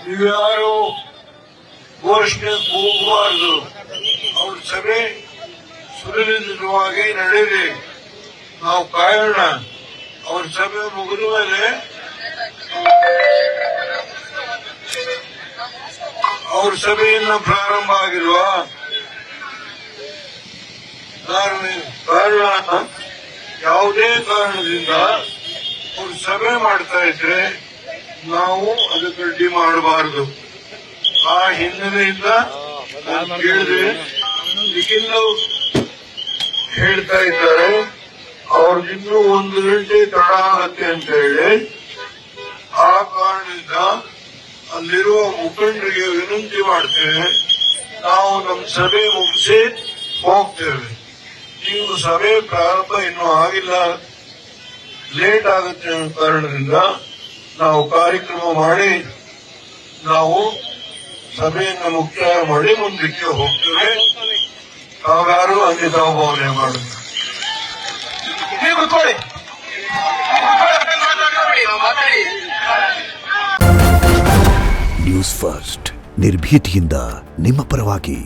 ನೀವ್ಯಾರು ಘೋಷಣೆ ಹೋಗಬಾರ್ದು. ಅವ್ರ ಸಭೆ ಸುಲಲಿತವಾಗಿ ನಡೆಯಲಿ, ನಾವು ಕಾಯೋಣ. ಅವ್ರ ಸಭೆ ಮುಗಿದ ಮೇಲೆ ಅವ್ರ ಸಭೆಯನ್ನ ಪ್ರಾರಂಭ ಆಗಿಲ್ವಾ? ಕಾರಣ ಯಾವುದೇ ಕಾರಣದಿಂದ ಅವ್ರು ಸಭೆ ಮಾಡ್ತಾ ಇದ್ರೆ ನಾವು ಅದಕ್ಕೆ ಅಡ್ಡಿ ಮಾಡಬಾರದು. ಆ ಹಿನ್ನೆಲೆಯಿಂದ ಕೇಳಿದ್ರೆ ಈಗಿನ ಹೇಳ್ತಾ ಇದ್ದಾರೆ ಅವ್ರಿಗಿನ್ನೂ 1 ಗಂಟೆ ತಡ ಆಗತ್ತೆ ಅಂತ ಹೇಳಿ. ಆ ಕಾರಣದಿಂದ ಅಲ್ಲಿರುವ ಮುಖಂಡರಿಗೆ ವಿನಂತಿ ಮಾಡ್ತೇವೆ, ನಾವು ನಮ್ಮ ಸಭೆ ಮುಗಿಸಿ ಹೋಗ್ತೇವೆ. ನೀವು ಸಭೆ ಪ್ರಾರಂಭ ಇನ್ನೂ ಆಗಿಲ್ಲ, ಲೇಟ್ ಆಗುತ್ತೆ ಅನ್ನೋ ಕಾರಣದಿಂದ ನಾವು ಕಾರ್ಯಕ್ರಮ ಮಾಡಿ ನಾವು ಸಭೆಯನ್ನು ಮುಕ್ತಾಯ ಮಾಡಿ ಮುಂದಕ್ಕೆ ಹೋಗ್ತೇವೆ. ತಾವ್ಯಾರು ಅನ್ಯತಾ ಭಾವನೆ ಮಾಡುದು. ನ್ಯೂಸ್ ಫಸ್ಟ್ ನಿರ್ಭೀತಿಯಿಂದ ನಿಮ್ಮ ಪರವಾಗಿ.